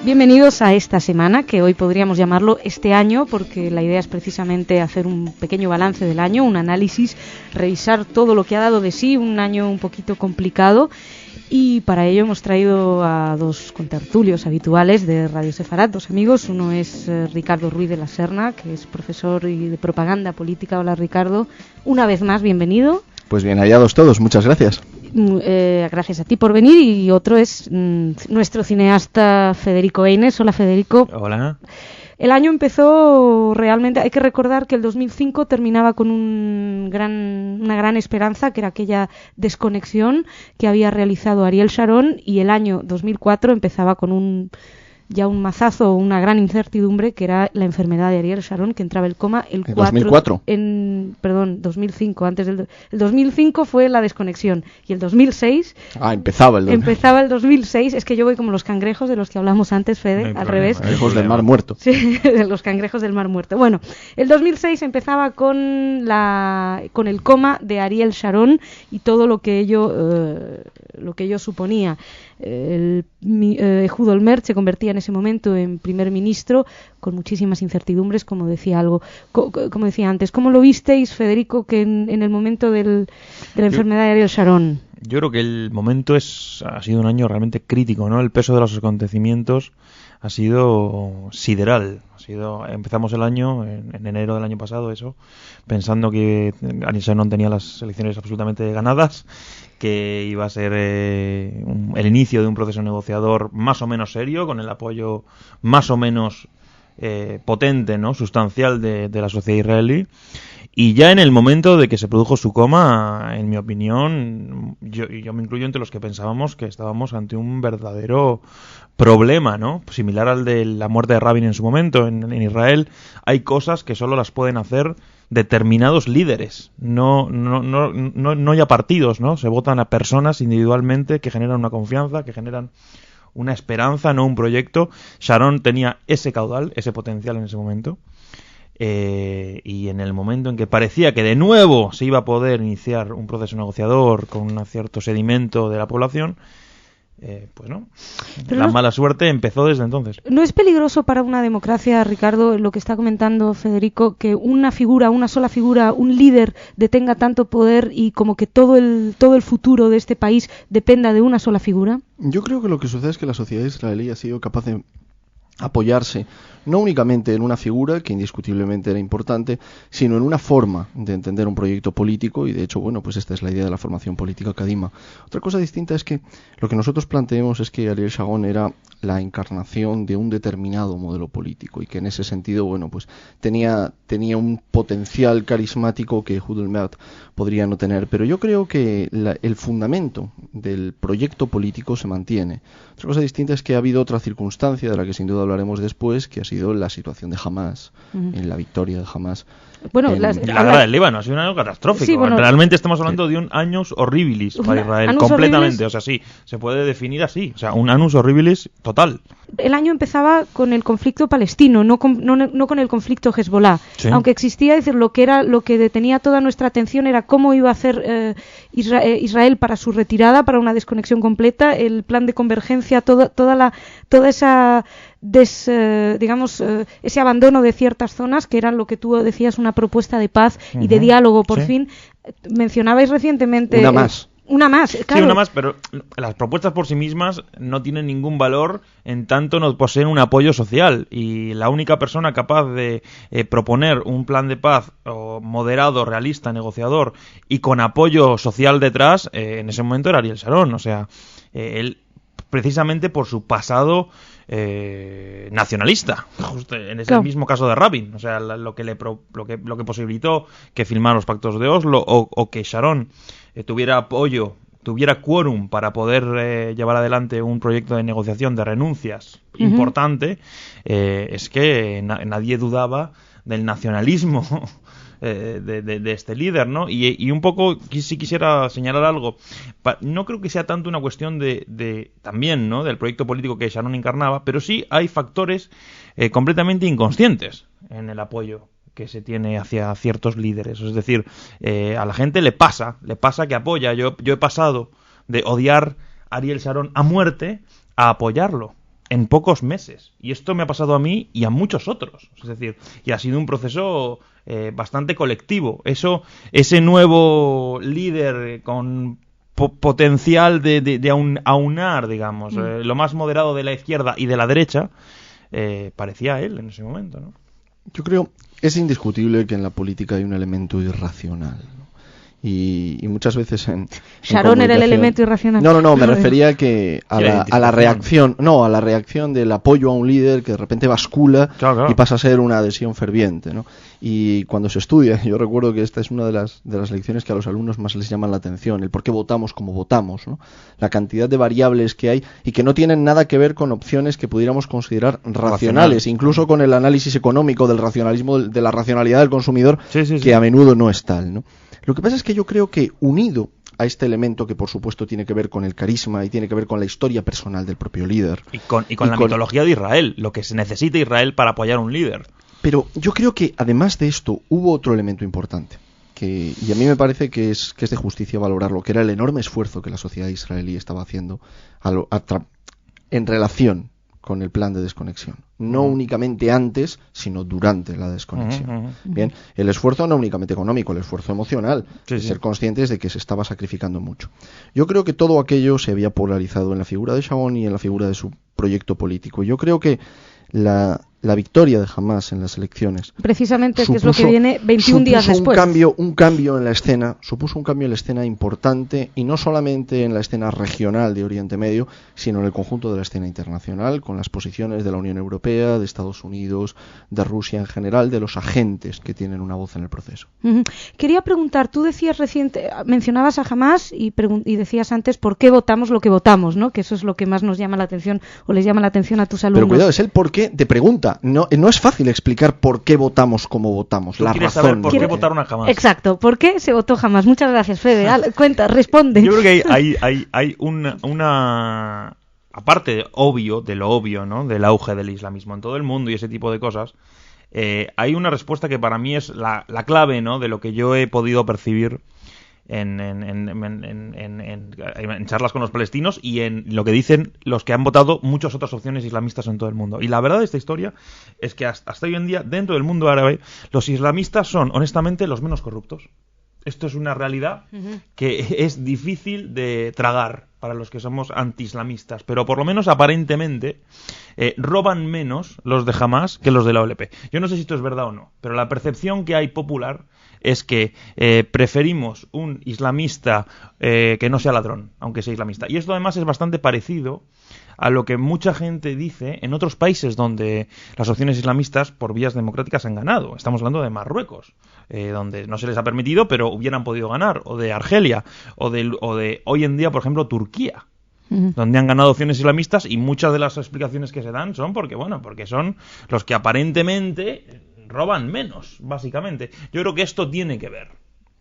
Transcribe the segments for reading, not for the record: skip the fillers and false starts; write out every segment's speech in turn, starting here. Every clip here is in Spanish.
Bienvenidos a esta semana, que hoy podríamos llamarlo este año, porque la idea es precisamente hacer un pequeño balance del año, un análisis, revisar todo lo que ha dado de sí, un año un poquito complicado, y para ello hemos traído a dos contertulios habituales de Radio Sefarat, dos amigos. Uno es Ricardo Ruiz de la Serna, que es profesor de propaganda política. Hola, Ricardo, una vez más, bienvenido. Pues bien hallados todos, muchas gracias. Gracias a ti por venir. Y otro es nuestro cineasta Federico Eines. Hola, Federico. Hola. El año empezó realmente, hay que recordar que el 2005 terminaba con una gran esperanza, que era aquella desconexión que había realizado Ariel Sharon, y el año 2004 empezaba con un mazazo, una gran incertidumbre, que era la enfermedad de Ariel Sharon, que entraba el coma el 2004. 2005. El 2005 fue la desconexión, y el 2006 empezaba el 2006. Es que yo voy como los cangrejos de los que hablamos antes, Fede, al revés. Cangrejos del Mar Muerto. Sí, los cangrejos del Mar Muerto. Bueno, el 2006 empezaba con el coma de Ariel Sharon y todo lo que ello suponía. Ehud Olmert se convertía en ese momento en primer ministro, con muchísimas incertidumbres, como decía antes. ¿Cómo lo visteis, Federico, que en el momento de la enfermedad de Ariel Sharon? Yo creo que el momento ha sido un año realmente crítico, ¿no? El peso de los acontecimientos ha sido sideral. Empezamos el año, en enero del año pasado, pensando que Ariel Sharon tenía las elecciones absolutamente ganadas, que iba a ser el inicio de un proceso negociador más o menos serio, con el apoyo más o menos potente, ¿no?, sustancial de la sociedad israelí. Y ya en el momento de que se produjo su coma, en mi opinión, yo me incluyo entre los que pensábamos que estábamos ante un verdadero problema, ¿no? Similar al de la muerte de Rabin en su momento. En Israel hay cosas que solo las pueden hacer determinados líderes, no ya partidos, ¿no? Se votan a personas individualmente que generan una confianza, que generan una esperanza, no un proyecto. Sharon tenía ese caudal, ese potencial en ese momento. Y en el momento en que parecía que de nuevo se iba a poder iniciar un proceso negociador con un cierto sedimento de la población, pues no. Pero la mala suerte empezó desde entonces. ¿No es peligroso para una democracia, Ricardo, lo que está comentando Federico, que una sola figura, un líder detenga tanto poder y como que todo el futuro de este país dependa de una sola figura? Yo creo que lo que sucede es que la sociedad israelí ha sido capaz de apoyarse no únicamente en una figura que indiscutiblemente era importante, sino en una forma de entender un proyecto político, y de hecho, bueno, pues esta es la idea de la formación política Kadima. Otra cosa distinta es que lo que nosotros planteemos es que Ariel Sharon era la encarnación de un determinado modelo político, y que en ese sentido, bueno, pues tenía un potencial carismático que Ehud Olmert podría no tener, pero yo creo que el fundamento del proyecto político se mantiene. Otra cosa distinta es que ha habido otra circunstancia de la que sin duda hablaremos después, que ha sido la situación de Hamas, en la victoria de Hamas. Bueno, la guerra del Líbano ha sido un año catastrófico. Sí, bueno, realmente estamos hablando de un annus horribilis para Israel, completamente. Horribilis. O sea, sí, se puede definir así. O sea, un annus horribilis total. El año empezaba con el conflicto palestino, no con el conflicto Hezbollah. Sí. Aunque existía, es decir, lo que detenía toda nuestra atención era cómo iba a hacer Israel para su retirada, para una desconexión completa, el plan de convergencia, toda esa ese abandono de ciertas zonas que eran lo que tú decías, una propuesta de paz y de diálogo por fin. Mencionabais recientemente una más, claro. Sí, una más, pero las propuestas por sí mismas no tienen ningún valor en tanto no poseen un apoyo social, y la única persona capaz de proponer un plan de paz moderado, realista, negociador y con apoyo social detrás, en ese momento era Ariel Sharon. O sea, él, precisamente por su pasado nacionalista, justo en ese mismo caso de Rabin, o sea, lo que posibilitó que firmara los pactos de Oslo o que Sharon tuviera apoyo, tuviera quórum para poder llevar adelante un proyecto de negociación de renuncias importante, es que nadie dudaba del nacionalismo de este líder, ¿no? Y un poco, si quisiera señalar algo, no creo que sea tanto una cuestión de también, ¿no?, del proyecto político que Sharon encarnaba, pero sí hay factores completamente inconscientes en el apoyo que se tiene hacia ciertos líderes. Es decir, a la gente le pasa que apoya. Yo he pasado de odiar a Ariel Sharon a muerte a apoyarlo. en pocos meses. Y esto me ha pasado a mí y a muchos otros. Es decir, y ha sido un proceso bastante colectivo. Ese nuevo líder con potencial de aunar, digamos, lo más moderado de la izquierda y de la derecha, parecía él en ese momento, ¿no? Yo creo, es indiscutible que en la política hay un elemento irracional, ¿no? Y muchas veces Sharon era el elemento irracional. No, me refería que a la reacción del apoyo a un líder que de repente bascula, claro. Y pasa a ser una adhesión ferviente, ¿no? Y cuando se estudia, yo recuerdo que esta es una de las lecciones que a los alumnos más les llaman la atención, el por qué votamos como votamos, ¿no? La cantidad de variables que hay y que no tienen nada que ver con opciones que pudiéramos considerar racionales, incluso con el análisis económico del racionalismo, de la racionalidad del consumidor, que a menudo no es tal, ¿no? Lo que pasa es que yo creo que unido a este elemento que por supuesto tiene que ver con el carisma y tiene que ver con la historia personal del propio líder. Y con la mitología de Israel, lo que se necesita Israel para apoyar a un líder. Pero yo creo que además de esto hubo otro elemento importante, y a mí me parece que es de justicia valorarlo, que era el enorme esfuerzo que la sociedad israelí estaba haciendo en relación con el plan de desconexión. No únicamente antes, sino durante la desconexión. Bien, el esfuerzo no únicamente económico, el esfuerzo emocional, ser conscientes de que se estaba sacrificando mucho. Yo creo que todo aquello se había polarizado en la figura de Sharon y en la figura de su proyecto político. Yo creo que la victoria de Hamás en las elecciones precisamente que es lo que viene 21 días después. Un cambio en la escena, supuso un cambio en la escena importante, y no solamente en la escena regional de Oriente Medio, sino en el conjunto de la escena internacional, con las posiciones de la Unión Europea, de Estados Unidos, de Rusia en general, de los agentes que tienen una voz en el proceso. Quería preguntar, tú decías mencionabas a Hamás y decías antes por qué votamos lo que votamos, ¿no? Que eso es lo que más nos llama la atención o les llama la atención a tus alumnos. Pero cuidado, es el por qué de pregunta. No es fácil explicar por qué votamos como votamos. La razón. Saber por qué votaron a Hamás. Exacto, ¿por qué se votó Hamás? Muchas gracias, Fede. Cuenta, responde. Yo creo que hay una aparte obvio de lo obvio, ¿no? Del auge del islamismo en todo el mundo y ese tipo de cosas. Hay una respuesta que para mí es la clave, ¿no? De lo que yo he podido percibir en charlas con los palestinos y en lo que dicen los que han votado muchas otras opciones islamistas en todo el mundo. Y la verdad de esta historia es que hasta hoy en día, dentro del mundo árabe, los islamistas son, honestamente, los menos corruptos. Esto es una realidad que es difícil de tragar para los que somos anti-islamistas, pero por lo menos aparentemente roban menos los de Hamás que los de la OLP. Yo no sé si esto es verdad o no, pero la percepción que hay popular es que preferimos un islamista que no sea ladrón, aunque sea islamista. Y esto además es bastante parecido a lo que mucha gente dice en otros países donde las opciones islamistas por vías democráticas han ganado. Estamos hablando de Marruecos, donde no se les ha permitido, pero hubieran podido ganar, o de Argelia, o de hoy en día, por ejemplo, Turquía, donde han ganado opciones islamistas, y muchas de las explicaciones que se dan son porque son los que aparentemente roban menos, básicamente. Yo creo que esto tiene que ver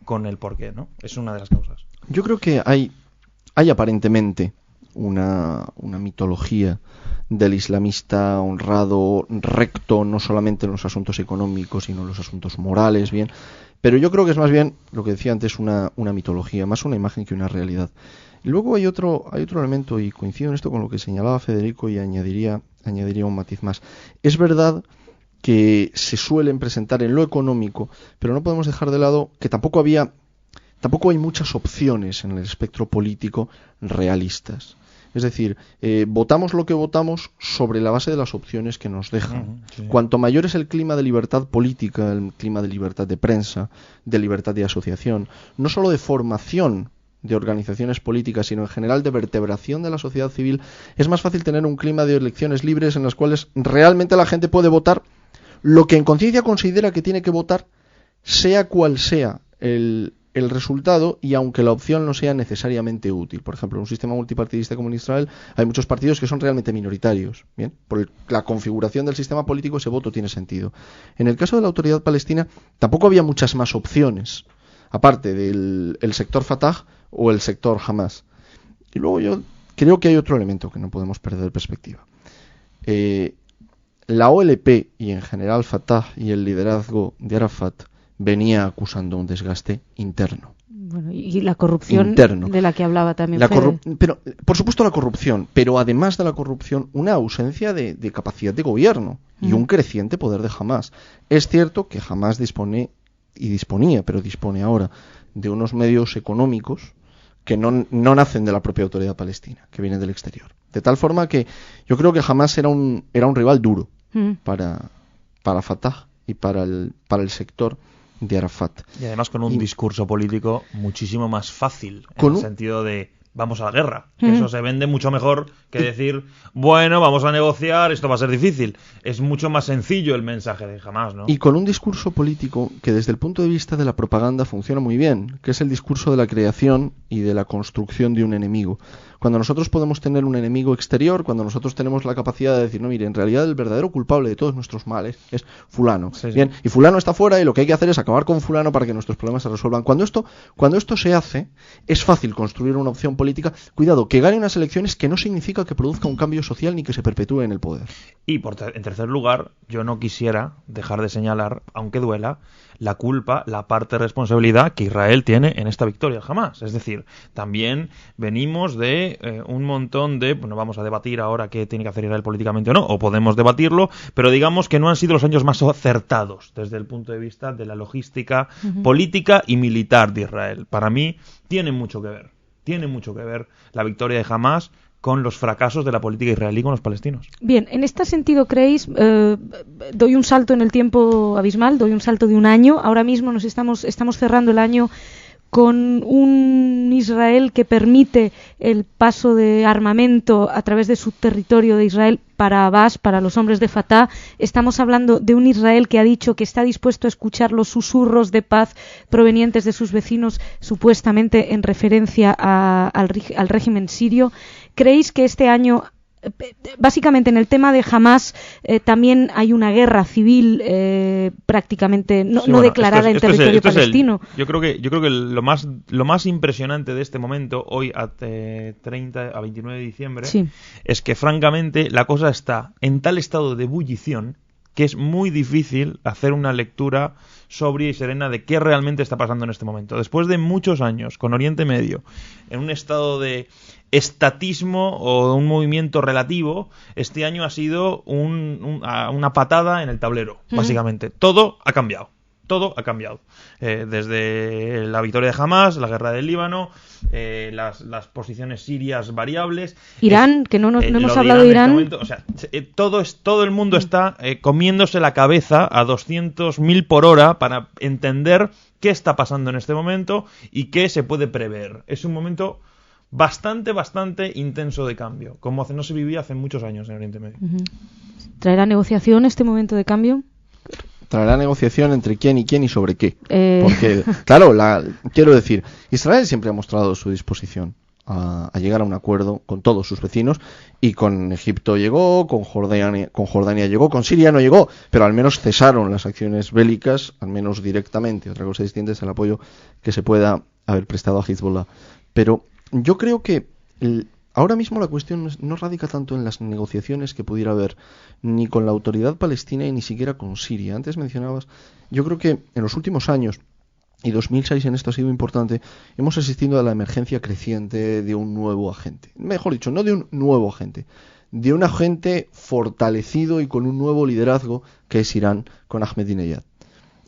con el porqué, ¿no? Es una de las causas. Yo creo que hay aparentemente una mitología del islamista honrado, recto, no solamente en los asuntos económicos, sino en los asuntos morales, bien. Pero yo creo que es más bien, lo que decía antes, una mitología, más una imagen que una realidad. Y luego hay otro elemento, y coincido en esto con lo que señalaba Federico, y añadiría un matiz más. Es verdad que se suelen presentar en lo económico, pero no podemos dejar de lado que tampoco hay muchas opciones en el espectro político realistas. Es decir, votamos lo que votamos sobre la base de las opciones que nos dejan. Cuanto mayor es el clima de libertad política, el clima de libertad de prensa, de libertad de asociación, no solo de formación de organizaciones políticas, sino en general de vertebración de la sociedad civil, es más fácil tener un clima de elecciones libres en las cuales realmente la gente puede votar lo que en conciencia considera que tiene que votar, sea cual sea el resultado, y aunque la opción no sea necesariamente útil. Por ejemplo, en un sistema multipartidista como en Israel hay muchos partidos que son realmente minoritarios. Bien, por la configuración del sistema político ese voto tiene sentido. En el caso de la Autoridad Palestina tampoco había muchas más opciones, aparte del sector Fatah o el sector Hamás. Y luego yo creo que hay otro elemento que no podemos perder de perspectiva. La OLP y en general Fatah y el liderazgo de Arafat venía acusando un desgaste interno. Bueno, y la corrupción interno. De la que hablaba también Pero, por supuesto, la corrupción, pero además de la corrupción, una ausencia de capacidad de gobierno y un creciente poder de Hamás. Es cierto que Hamás dispone ahora de unos medios económicos que no nacen de la propia autoridad palestina, que vienen del exterior. De tal forma que yo creo que Hamás era un rival duro para Fatah y para el sector de Arafat. Y además con un discurso político muchísimo más fácil, en el sentido de vamos a la guerra. Eso se vende mucho mejor que decir, bueno, vamos a negociar, esto va a ser difícil. Es mucho más sencillo el mensaje de Hamás, ¿no? Y con un discurso político que desde el punto de vista de la propaganda funciona muy bien, que es el discurso de la creación y de la construcción de un enemigo. Cuando nosotros podemos tener un enemigo exterior, cuando nosotros tenemos la capacidad de decir, no, mire, en realidad el verdadero culpable de todos nuestros males es fulano. Sí. Bien, y fulano está fuera y lo que hay que hacer es acabar con fulano para que nuestros problemas se resuelvan. Cuando esto se hace, es fácil construir una opción política. Cuidado, que gane unas elecciones que no significa que produzca un cambio social ni que se perpetúe en el poder. Y en tercer lugar, yo no quisiera dejar de señalar, aunque duela, la culpa, la parte de responsabilidad que Israel tiene en esta victoria jamás. Es decir, también venimos de un montón de... Bueno, vamos a debatir ahora qué tiene que hacer Israel políticamente o no, o podemos debatirlo, pero digamos que no han sido los años más acertados desde el punto de vista de la logística política y militar de Israel. Para mí, tiene mucho que ver la victoria de Hamás con los fracasos de la política israelí con los palestinos. Bien, en este sentido, ¿creéis? Doy un salto en el tiempo abismal, doy un salto de un año. Ahora mismo estamos cerrando el año con un Israel que permite el paso de armamento a través de su territorio de Israel para Abbas, para los hombres de Fatah. Estamos hablando de un Israel que ha dicho que está dispuesto a escuchar los susurros de paz provenientes de sus vecinos, supuestamente en referencia al régimen sirio. ¿Creéis que este año, básicamente en el tema de Hamás, también hay una guerra civil prácticamente no declarada en territorio palestino? Yo creo que lo más impresionante de este momento, hoy a 29 de diciembre, es que francamente la cosa está en tal estado de ebullición que es muy difícil hacer una lectura sobria y serena de qué realmente está pasando en este momento. Después de muchos años con Oriente Medio en un estado de estatismo o un movimiento relativo, este año ha sido una patada en el tablero, básicamente. Todo ha cambiado. Desde la victoria de Hamás, la guerra del Líbano, las posiciones sirias variables. Irán, que no hemos hablado de Irán. Este momento, o sea, todo el mundo está comiéndose la cabeza a 200.000 por hora para entender qué está pasando en este momento y qué se puede prever. Es un momento bastante intenso de cambio, como no se vivía hace muchos años en Oriente Medio. ¿Traerá negociación este momento de cambio? Traerá negociación entre quién y sobre qué. Porque, claro, quiero decir, Israel siempre ha mostrado su disposición a llegar a un acuerdo con todos sus vecinos, y con Egipto llegó, con Jordania llegó, con Siria no llegó, pero al menos cesaron las acciones bélicas, al menos directamente. Otra cosa distinta es el apoyo que se pueda haber prestado a Hezbollah. Pero yo creo que ahora mismo la cuestión no radica tanto en las negociaciones que pudiera haber ni con la autoridad palestina y ni siquiera con Siria. Antes mencionabas, yo creo que en los últimos años, y 2006 en esto ha sido importante, hemos asistido a la emergencia creciente de un nuevo agente. Mejor dicho, no de un nuevo agente, de un agente fortalecido y con un nuevo liderazgo, que es Irán, con Ahmadinejad.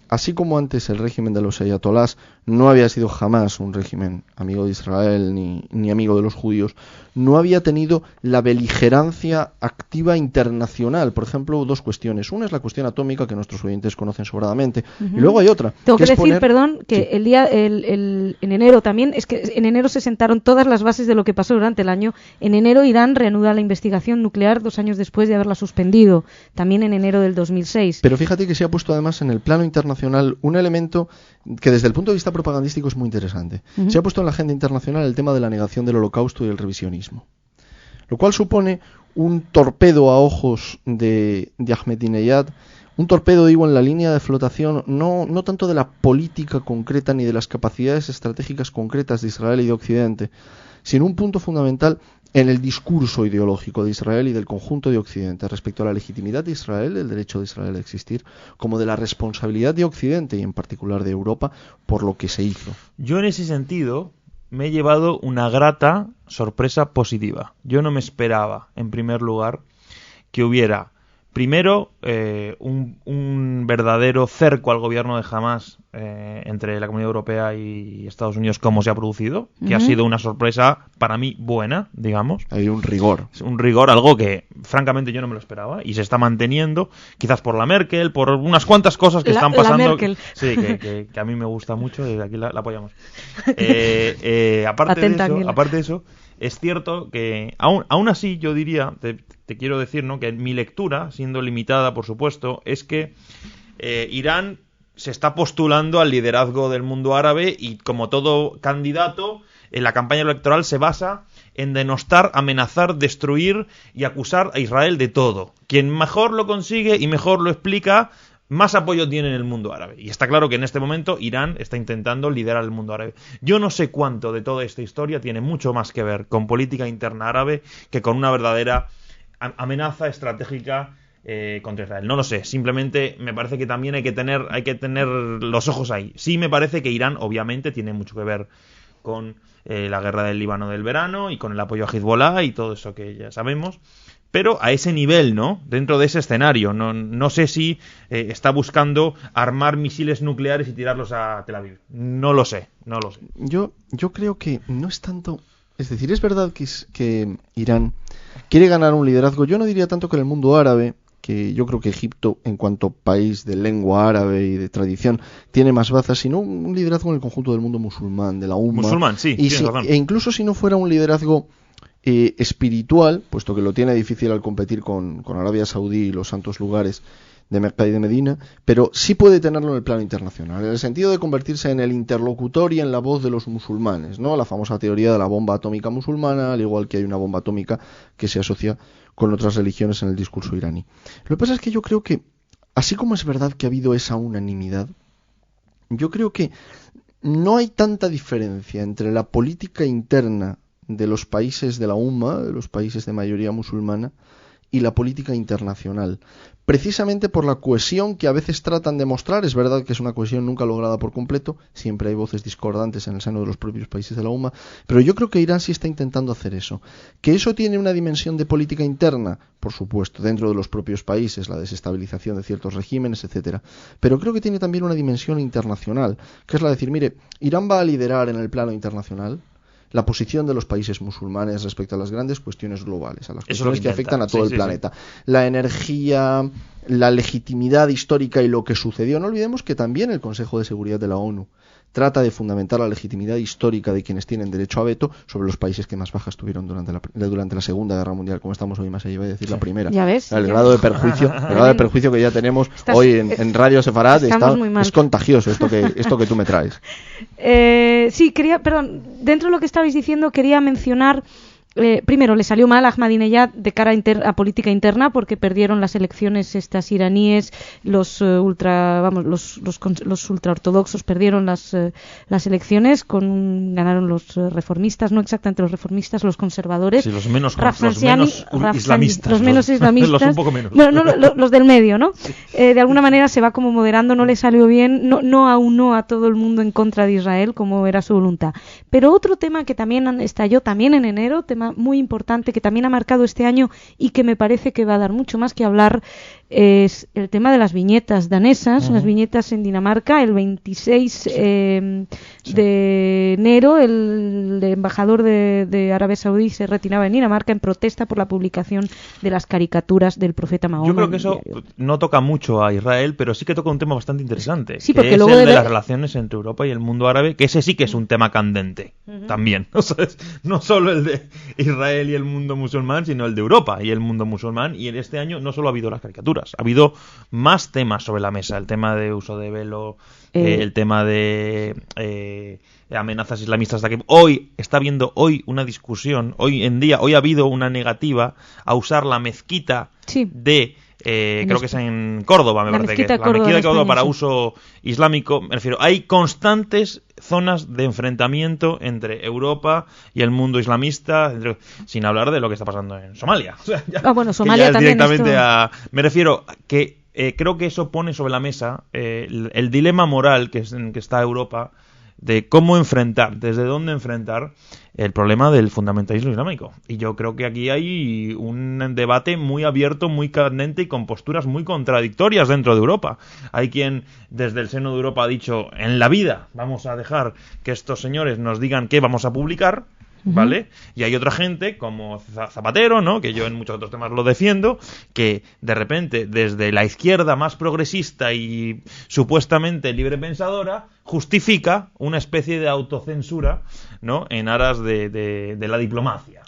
Así como antes el régimen de los ayatolás no había sido jamás un régimen amigo de Israel ni amigo de los judíos, no había tenido la beligerancia activa internacional. Por ejemplo, dos cuestiones. Una es la cuestión atómica, que nuestros oyentes conocen sobradamente, y luego hay otra. Tengo que decir, que en enero también, es que en enero se sentaron todas las bases de lo que pasó durante el año. En enero Irán reanuda la investigación nuclear 2 años después de haberla suspendido, también en enero del 2006. Pero fíjate que se ha puesto además en el plano internacional un elemento que desde el punto de vista propagandístico es muy interesante. Se ha puesto en la agenda internacional el tema de la negación del Holocausto y el revisionismo, lo cual supone un torpedo a ojos de Ahmadinejad, un torpedo, digo, en la línea de flotación no tanto de la política concreta ni de las capacidades estratégicas concretas de Israel y de Occidente, sino un punto fundamental en el discurso ideológico de Israel y del conjunto de Occidente respecto a la legitimidad de Israel, el derecho de Israel a existir, como de la responsabilidad de Occidente y en particular de Europa por lo que se hizo. Yo en ese sentido me he llevado una grata sorpresa positiva. Yo no me esperaba, en primer lugar, que hubiera primero un verdadero cerco al gobierno de Hamás entre la Comunidad Europea y Estados Unidos, como se ha producido, que ha sido una sorpresa para mí buena, digamos. Hay un rigor. Un rigor, algo que francamente yo no me lo esperaba y se está manteniendo, quizás por la Merkel, por unas cuantas cosas que están pasando. La Merkel. Sí, que a mí me gusta mucho, desde aquí la apoyamos. Aparte de eso, es cierto que aún así yo diría, te quiero decir, ¿no?, que mi lectura, siendo limitada por supuesto, es que Irán se está postulando al liderazgo del mundo árabe y, como todo candidato, en la campaña electoral se basa en denostar, amenazar, destruir y acusar a Israel de todo. Quien mejor lo consigue y mejor lo explica, más apoyo tiene en el mundo árabe. Y está claro que en este momento Irán está intentando liderar el mundo árabe. Yo no sé cuánto de toda esta historia tiene mucho más que ver con política interna árabe que con una verdadera amenaza estratégica contra Israel. No lo sé, simplemente me parece que también hay que tener los ojos ahí. Sí, me parece que Irán obviamente tiene mucho que ver con la guerra del Líbano del verano y con el apoyo a Hezbollah y todo eso que ya sabemos, pero a ese nivel, ¿no? Dentro de ese escenario. No sé si está buscando armar misiles nucleares y tirarlos a Tel Aviv. No lo sé. Yo creo que no es tanto... Es decir, es verdad que Irán quiere ganar un liderazgo. Yo no diría tanto que en el mundo árabe, que yo creo que Egipto, en cuanto país de lengua árabe y de tradición, tiene más bazas, sino un liderazgo en el conjunto del mundo musulmán, de la Umma. Musulmán, sí, tienes razón. E incluso si no fuera un liderazgo espiritual, puesto que lo tiene difícil al competir con Arabia Saudí y los santos lugares de Mecca y de Medina, pero sí puede tenerlo en el plano internacional, en el sentido de convertirse en el interlocutor y en la voz de los musulmanes, ¿no? La famosa teoría de la bomba atómica musulmana, al igual que hay una bomba atómica que se asocia con otras religiones en el discurso iraní. Lo que pasa es que yo creo que, así como es verdad que ha habido esa unanimidad, yo creo que no hay tanta diferencia entre la política interna de los países de la Umma, de los países de mayoría musulmana, y la política internacional, precisamente por la cohesión que a veces tratan de mostrar. Es verdad que es una cohesión nunca lograda por completo, siempre hay voces discordantes en el seno de los propios países de la Umma, pero yo creo que Irán sí está intentando hacer eso. Que eso tiene una dimensión de política interna, por supuesto, dentro de los propios países, la desestabilización de ciertos regímenes, etcétera, pero creo que tiene también una dimensión internacional, que es la de decir, mire, Irán va a liderar en el plano internacional la posición de los países musulmanes respecto a las grandes cuestiones globales, a las cuestiones que afectan a todo el planeta. La energía, la legitimidad histórica y lo que sucedió. No olvidemos que también el Consejo de Seguridad de la ONU trata de fundamentar la legitimidad histórica de quienes tienen derecho a veto sobre los países que más bajas tuvieron durante la Segunda Guerra Mundial, como estamos hoy más allá, iba a decir la primera. Ya ves, el grado de perjuicio que ya tenemos hoy en Radio Sefarad es contagioso esto que tú me traes. Sí, dentro de lo que estabais diciendo quería mencionar. Primero, le salió mal a Ahmadinejad de cara a política interna porque perdieron las elecciones estas iraníes, los ultraortodoxos perdieron las elecciones, ganaron los reformistas, no exactamente los reformistas, los conservadores. Sí, los menos islamistas. Los menos islamistas. Los un poco menos. Los del medio, ¿no? Sí. De alguna manera se va como moderando, no le salió bien, no aunó a todo el mundo en contra de Israel como era su voluntad. Pero otro tema que también estalló también en enero, tema muy importante que también ha marcado este año y que me parece que va a dar mucho más que hablar, es el tema de las viñetas danesas, las viñetas en Dinamarca. El 26 de enero el embajador de Arabia Saudí se retiraba en Dinamarca en protesta por la publicación de las caricaturas del profeta Mahoma. Yo creo que eso no toca mucho a Israel, pero sí que toca un tema bastante interesante, sí, que es el de las relaciones entre Europa y el mundo árabe, que ese sí que es un tema candente también. O sea, no solo el de Israel y el mundo musulmán, sino el de Europa y el mundo musulmán. Y en este año no solo ha habido las caricaturas, ha habido más temas sobre la mesa. El tema de uso de velo, el tema de amenazas islamistas. Hoy está habiendo una discusión, hoy ha habido una negativa a usar la mezquita de creo que es en Córdoba, me parece que es. La mezquita de Córdoba para uso islámico, me refiero. Hay constantes zonas de enfrentamiento entre Europa y el mundo islamista, sin hablar de lo que está pasando en Somalia. O sea, bueno, Somalia ya es también. Directamente me refiero que creo que eso pone sobre la mesa el dilema moral en que está Europa, de cómo enfrentar, desde dónde enfrentar el problema del fundamentalismo islámico. Y yo creo que aquí hay un debate muy abierto, muy candente y con posturas muy contradictorias dentro de Europa. Hay quien desde el seno de Europa ha dicho, en la vida vamos a dejar que estos señores nos digan qué vamos a publicar, ¿vale? Y hay otra gente, como Zapatero, ¿no?, que yo en muchos otros temas lo defiendo, que de repente, desde la izquierda más progresista y supuestamente librepensadora, justifica una especie de autocensura, ¿no?, en aras de la diplomacia.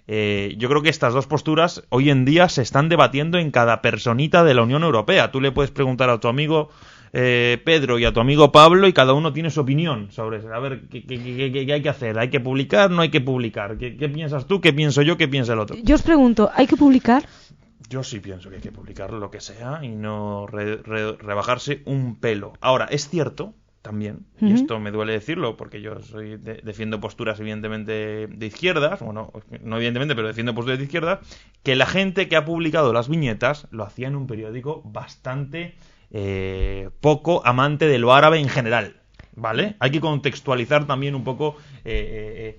Yo creo que estas dos posturas hoy en día se están debatiendo en cada personita de la Unión Europea. Tú le puedes preguntar a tu amigo Pedro y a tu amigo Pablo y cada uno tiene su opinión sobre eso. A ver, ¿qué hay que hacer? ¿Hay que publicar? ¿No hay que publicar? ¿Qué piensas tú? ¿Qué pienso yo? ¿Qué piensa el otro? Yo os pregunto, ¿hay que publicar? Yo sí pienso que hay que publicar lo que sea y no rebajarse un pelo. Ahora, es cierto también, y esto me duele decirlo porque yo defiendo posturas evidentemente de izquierdas, bueno, no evidentemente, pero defiendo posturas de izquierdas, que la gente que ha publicado las viñetas lo hacía en un periódico bastante poco amante de lo árabe en general, ¿vale? Hay que contextualizar también un poco qué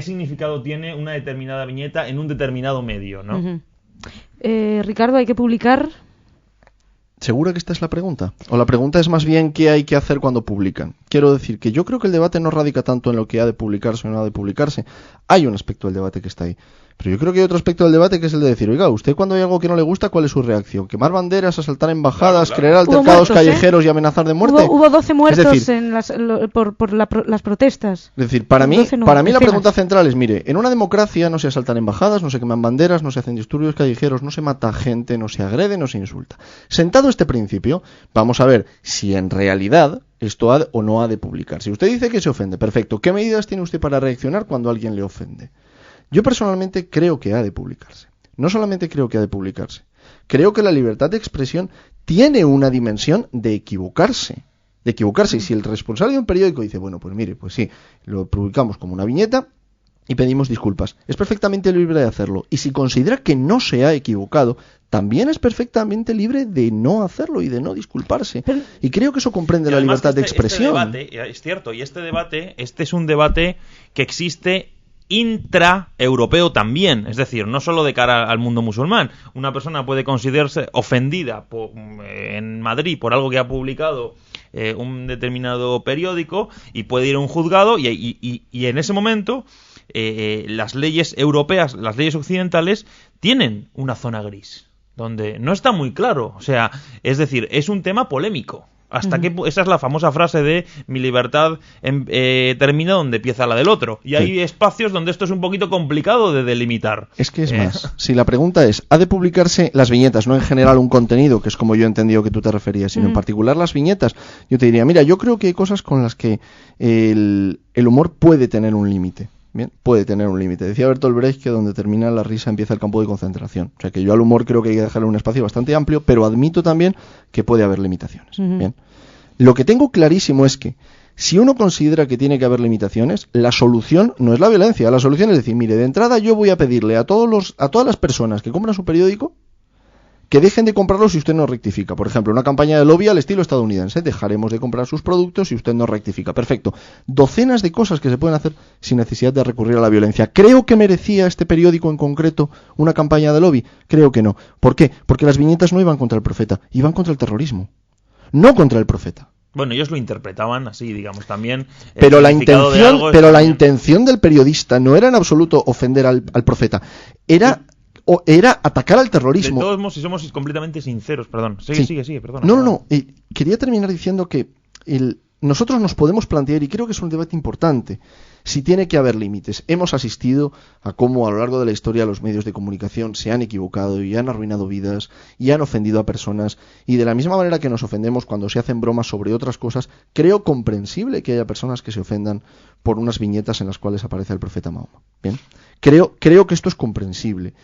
significado tiene una determinada viñeta en un determinado medio, ¿no? Ricardo, ¿hay que publicar? ¿Segura que esta es la pregunta? ¿O la pregunta es más bien qué hay que hacer cuando publican? Quiero decir que yo creo que el debate no radica tanto en lo que ha de publicarse o no ha de publicarse. Hay un aspecto del debate que está ahí. Pero yo creo que hay otro aspecto del debate que es el de decir, oiga, usted cuando hay algo que no le gusta, ¿cuál es su reacción? ¿Quemar banderas, asaltar embajadas, crear altercados callejeros y amenazar de muerte? Hubo 12 muertos es decir, por las protestas. Es decir, para mí la pregunta central es, mire, en una democracia no se asaltan embajadas, no se queman banderas, no se hacen disturbios callejeros, no se mata gente, no se agrede, no se insulta. Sentado este principio, vamos a ver si en realidad esto ha o no ha de publicar. Si usted dice que se ofende, perfecto. ¿Qué medidas tiene usted para reaccionar cuando alguien le ofende? Yo personalmente creo que ha de publicarse. No solamente creo que ha de publicarse. Creo que la libertad de expresión tiene una dimensión de equivocarse. Y si el responsable de un periódico dice, bueno, pues mire, pues sí, lo publicamos como una viñeta y pedimos disculpas, es perfectamente libre de hacerlo. Y si considera que no se ha equivocado, también es perfectamente libre de no hacerlo y de no disculparse. Y creo que eso comprende la libertad de expresión. Este debate, es cierto, y este es un debate que existe intraeuropeo también, es decir, no solo de cara al mundo musulmán. Una persona puede considerarse ofendida en Madrid por algo que ha publicado un determinado periódico y puede ir a un juzgado y en ese momento las leyes europeas, las leyes occidentales tienen una zona gris donde no está muy claro, o sea, es decir, es un tema polémico. Hasta que esa es la famosa frase de mi libertad termina donde empieza la del otro. Y hay espacios donde esto es un poquito complicado de delimitar. Es que es más, si la pregunta es, ¿ha de publicarse las viñetas, no en general un contenido, que es como yo he entendido que tú te referías, sino en particular las viñetas? Yo te diría, mira, yo creo que hay cosas con las que el humor puede tener un límite. Bien, puede tener un límite. Decía Bertolt Brecht que donde termina la risa empieza el campo de concentración. O sea que yo al humor creo que hay que dejarle un espacio bastante amplio, pero admito también que puede haber limitaciones. Bien. Lo que tengo clarísimo es que si uno considera que tiene que haber limitaciones, la solución no es la violencia. La solución es decir, mire, de entrada yo voy a pedirle a todas las personas que compran su periódico que dejen de comprarlo si usted no rectifica. Por ejemplo, una campaña de lobby al estilo estadounidense. Dejaremos de comprar sus productos si usted no rectifica. Perfecto. Docenas de cosas que se pueden hacer sin necesidad de recurrir a la violencia. ¿Creo que merecía este periódico en concreto una campaña de lobby? Creo que no. ¿Por qué? Porque las viñetas no iban contra el profeta, iban contra el terrorismo. No contra el profeta. Bueno, ellos lo interpretaban así, digamos, también. Pero la intención del periodista no era en absoluto ofender al profeta. Era atacar al terrorismo. De todos modos, si somos completamente sinceros, perdón. Sigue, perdón. No. Quería terminar diciendo que nosotros nos podemos plantear, y creo que es un debate importante, si tiene que haber límites. Hemos asistido a cómo a lo largo de la historia los medios de comunicación se han equivocado y han arruinado vidas y han ofendido a personas, y de la misma manera que nos ofendemos cuando se hacen bromas sobre otras cosas, creo comprensible que haya personas que se ofendan por unas viñetas en las cuales aparece el profeta Mahoma. Bien, creo que esto es comprensible.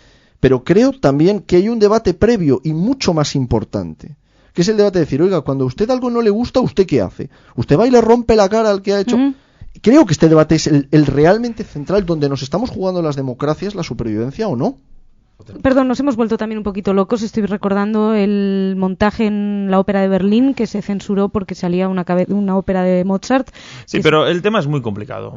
Pero creo también que hay un debate previo y mucho más importante, que es el debate de decir, oiga, cuando a usted algo no le gusta, ¿usted qué hace? ¿Usted va y le rompe la cara al que ha hecho? Creo que este debate es el realmente central, donde nos estamos jugando las democracias, la supervivencia o no. Perdón, nos hemos vuelto también un poquito locos. Estoy recordando el montaje en la ópera de Berlín, que se censuró porque salía una ópera de Mozart. Sí, pero el tema es muy complicado,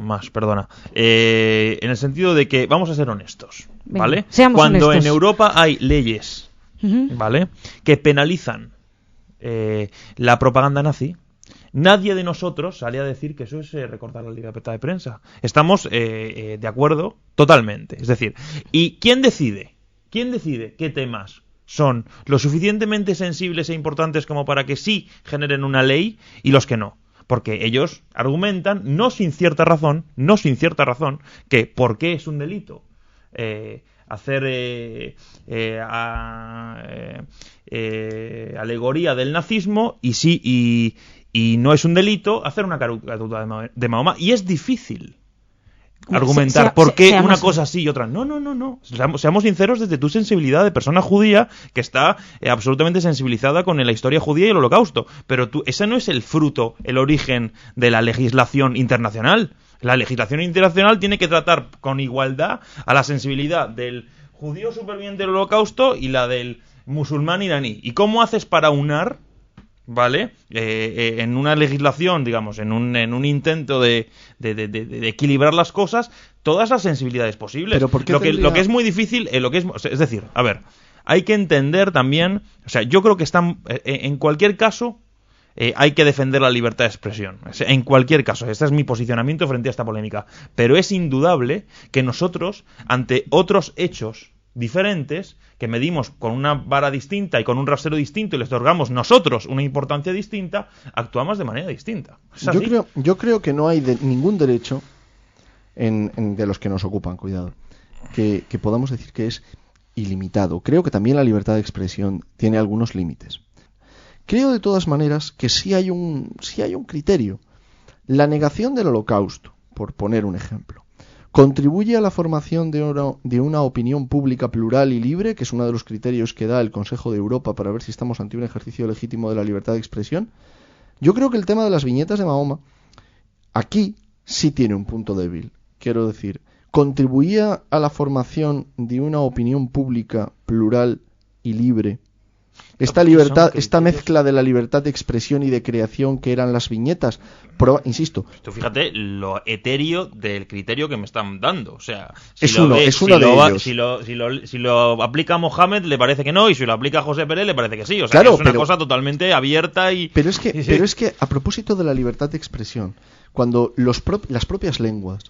en el sentido de que, vamos a ser honestos, ¿vale? Seamos Cuando honestos. en Europa hay leyes, ¿vale?, que penalizan la propaganda nazi, nadie de nosotros sale a decir que eso es recortar la libertad de prensa. Estamos de acuerdo totalmente. Es decir, ¿y quién decide? ¿Quién decide qué temas son lo suficientemente sensibles e importantes como para que sí generen una ley y los que no? Porque ellos argumentan, no sin cierta razón, que ¿por qué es un delito hacer alegoría del nazismo y no es un delito hacer una caricatura de Mahoma? Y es difícil argumentar por qué una cosa sí y otra no. Seamos sinceros desde tu sensibilidad de persona judía que está absolutamente sensibilizada con la historia judía y el Holocausto. Pero ese no es el fruto, el origen de la legislación internacional. La legislación internacional tiene que tratar con igualdad a la sensibilidad del judío superviviente del Holocausto y la del musulmán iraní. ¿Y cómo haces para unar, ¿vale? En una legislación, digamos, en un intento de equilibrar las cosas, todas las sensibilidades posibles. Pero ¿por qué lo que es muy difícil, es decir, a ver, hay que entender también, o sea, yo creo que en cualquier caso hay que defender la libertad de expresión. En cualquier caso, este es mi posicionamiento frente a esta polémica. Pero es indudable que nosotros, ante otros hechos diferentes, que medimos con una vara distinta y con un rasero distinto y les otorgamos nosotros una importancia distinta, actuamos de manera distinta. Yo creo que no hay ningún derecho de los que nos ocupan, cuidado, que podamos decir que es ilimitado. Creo que también la libertad de expresión tiene algunos límites. Creo de todas maneras que sí hay un criterio. La negación del Holocausto, por poner un ejemplo, ¿contribuye a la formación de una opinión pública plural y libre, que es uno de los criterios que da el Consejo de Europa para ver si estamos ante un ejercicio legítimo de la libertad de expresión? Yo creo que el tema de las viñetas de Mahoma aquí sí tiene un punto débil. Quiero decir, ¿contribuía a la formación de una opinión pública plural y libre? Esta mezcla de la libertad de expresión y de creación que eran las viñetas, insisto. Tú fíjate lo etéreo del criterio que me están dando. O sea, es uno de ellos. Si lo aplica a Mohamed le parece que no, y si lo aplica a José Pérez le parece que sí. O sea, claro, es una cosa totalmente abierta y. Pero es que a propósito de la libertad de expresión, cuando las propias lenguas,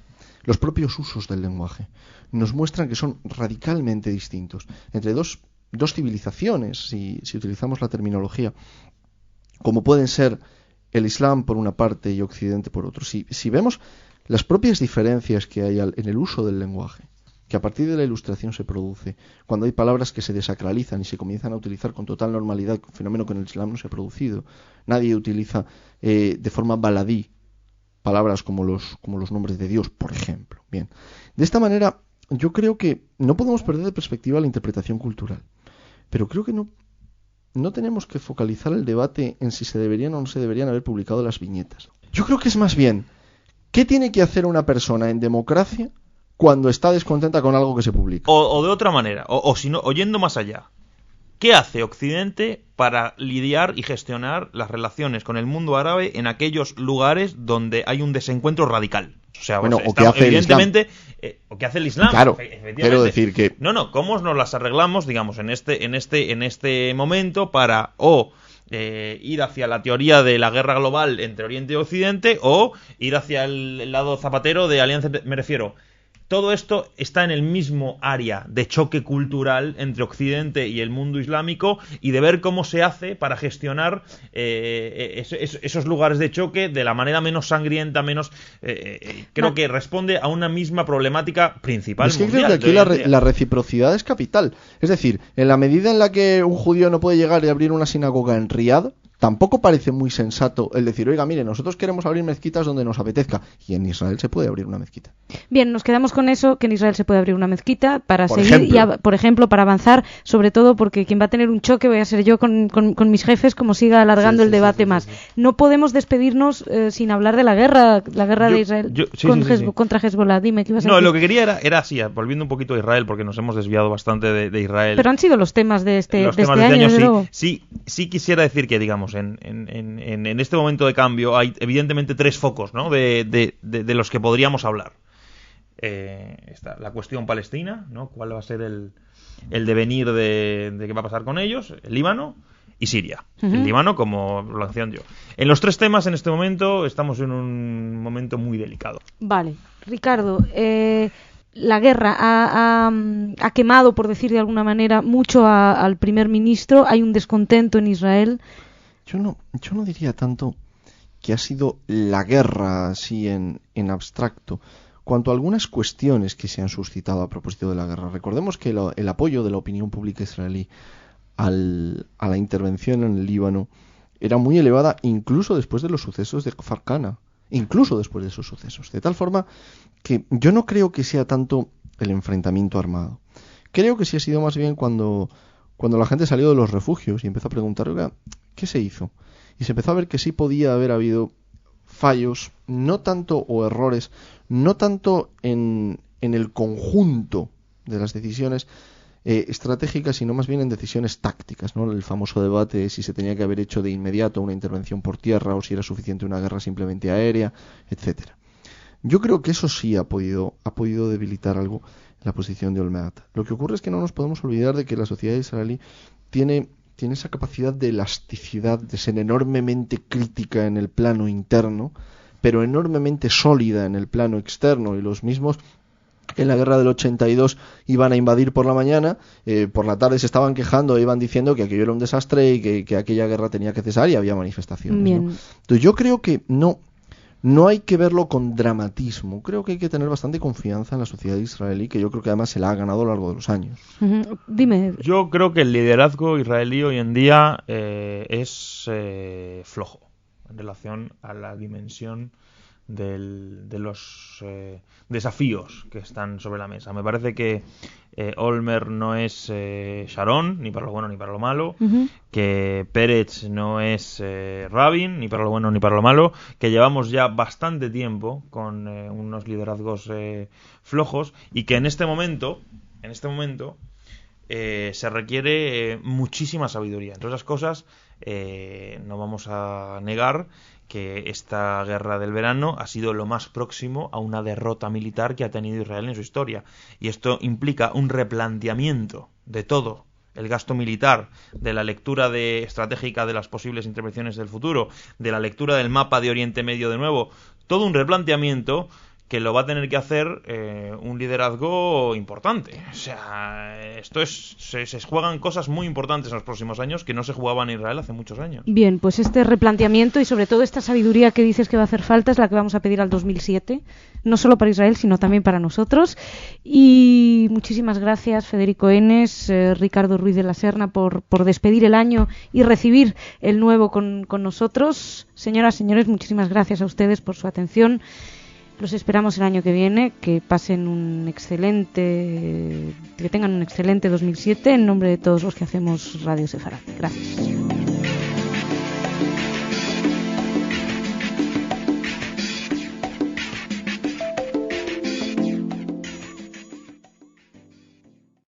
los propios usos del lenguaje, nos muestran que son radicalmente distintos entre dos civilizaciones, si utilizamos la terminología, como pueden ser el Islam por una parte y Occidente por otro. Si vemos las propias diferencias que hay en el uso del lenguaje, que a partir de la Ilustración se produce, cuando hay palabras que se desacralizan y se comienzan a utilizar con total normalidad, un fenómeno que en el Islam no se ha producido. Nadie utiliza de forma baladí palabras como los nombres de Dios, por ejemplo. Bien, de esta manera yo creo que no podemos perder de perspectiva la interpretación cultural. Pero creo que no tenemos que focalizar el debate en si se deberían o no se deberían haber publicado las viñetas. Yo creo que es más bien, ¿qué tiene que hacer una persona en democracia cuando está descontenta con algo que se publica? O de otra manera, o si no, yendo más allá, ¿qué hace Occidente para lidiar y gestionar las relaciones con el mundo árabe en aquellos lugares donde hay un desencuentro radical? O sea, o que hace evidentemente, o que hace el Islam. Claro, quiero decir que ¿cómo nos las arreglamos, digamos, en este momento para ir hacia la teoría de la guerra global entre Oriente y Occidente, o ir hacia el lado zapatero de alianza? Me refiero, todo esto está en el mismo área de choque cultural entre Occidente y el mundo islámico, y de ver cómo se hace para gestionar esos lugares de choque de la manera menos sangrienta, creo que responde a una misma problemática principal. Es que mundial, creo que aquí la reciprocidad es capital. Es decir, en la medida en la que un judío no puede llegar y abrir una sinagoga en Riad, tampoco parece muy sensato el decir, oiga, mire, nosotros queremos abrir mezquitas donde nos apetezca, y en Israel se puede abrir una mezquita. Bien, nos quedamos con eso, que en Israel se puede abrir una mezquita para Por seguir, ejemplo. por ejemplo, para avanzar, sobre todo porque quien va a tener un choque voy a ser yo con mis jefes, como siga alargando el debate más. No podemos despedirnos sin hablar de la guerra de Israel contra Hezbollah. Dime, ¿qué ibas a decir? No, lo que quería era así, volviendo un poquito a Israel, porque nos hemos desviado bastante de Israel. Pero han sido los temas de este Los temas de año, desde luego. Sí quisiera decir que, digamos, en este momento de cambio hay evidentemente tres focos, ¿no? de los que podríamos hablar. Está la cuestión palestina, ¿no? ¿Cuál va a ser el devenir de qué va a pasar con ellos? El Líbano y Siria. Uh-huh. El Líbano, como lo decía yo. En los tres temas, en este momento, estamos en un momento muy delicado. Vale. Ricardo, la guerra ha quemado, por decir de alguna manera, mucho al primer ministro. Hay un descontento en Israel. Yo no diría tanto que ha sido la guerra así en abstracto, cuanto a algunas cuestiones que se han suscitado a propósito de la guerra. Recordemos que el apoyo de la opinión pública israelí a la intervención en el Líbano era muy elevada, incluso después de los sucesos de Kfar Kana, incluso después de esos sucesos. De tal forma que yo no creo que sea tanto el enfrentamiento armado. Creo que sí ha sido más bien cuando la gente salió de los refugios y empezó a preguntar, oiga, ¿qué se hizo? Y se empezó a ver que sí podía haber habido fallos, no tanto, o errores, no tanto en el conjunto de las decisiones estratégicas, sino más bien en decisiones tácticas, ¿no? El famoso debate de si se tenía que haber hecho de inmediato una intervención por tierra o si era suficiente una guerra simplemente aérea, etcétera. Yo creo que eso sí ha podido debilitar algo la posición de Olmert. Lo que ocurre es que no nos podemos olvidar de que la sociedad israelí tiene esa capacidad de elasticidad, de ser enormemente crítica en el plano interno, pero enormemente sólida en el plano externo, y los mismos en la guerra del 82 iban a invadir por la mañana, por la tarde se estaban quejando e iban diciendo que aquello era un desastre y que aquella guerra tenía que cesar, y había manifestaciones, ¿no? Entonces yo creo que no hay que verlo con dramatismo. Creo que hay que tener bastante confianza en la sociedad israelí, que yo creo que además se la ha ganado a lo largo de los años. Uh-huh. Dime. Yo creo que el liderazgo israelí hoy en día es flojo en relación a la dimensión de los desafíos que están sobre la mesa. Me parece que Olmert no es Sharon, ni para lo bueno ni para lo malo, uh-huh. Que Peretz no es Rabin, ni para lo bueno ni para lo malo, que llevamos ya bastante tiempo con unos liderazgos flojos, y que en este momento se requiere muchísima sabiduría. Entre otras cosas, no vamos a negar que esta guerra del verano ha sido lo más próximo a una derrota militar que ha tenido Israel en su historia. Y esto implica un replanteamiento de todo el gasto militar, de la lectura estratégica de las posibles intervenciones del futuro, de la lectura del mapa de Oriente Medio de nuevo. Todo un replanteamiento que lo va a tener que hacer un liderazgo importante. O sea, se juegan cosas muy importantes en los próximos años que no se jugaban en Israel hace muchos años. Bien, pues este replanteamiento y sobre todo esta sabiduría que dices que va a hacer falta es la que vamos a pedir al 2007, no solo para Israel, sino también para nosotros. Y muchísimas gracias, Federico Enes, Ricardo Ruiz de la Serna, por despedir el año y recibir el nuevo con nosotros. Señoras, señores, muchísimas gracias a ustedes por su atención. Los esperamos el año que viene, que tengan un excelente 2007 en nombre de todos los que hacemos Radio Sefarad. Gracias.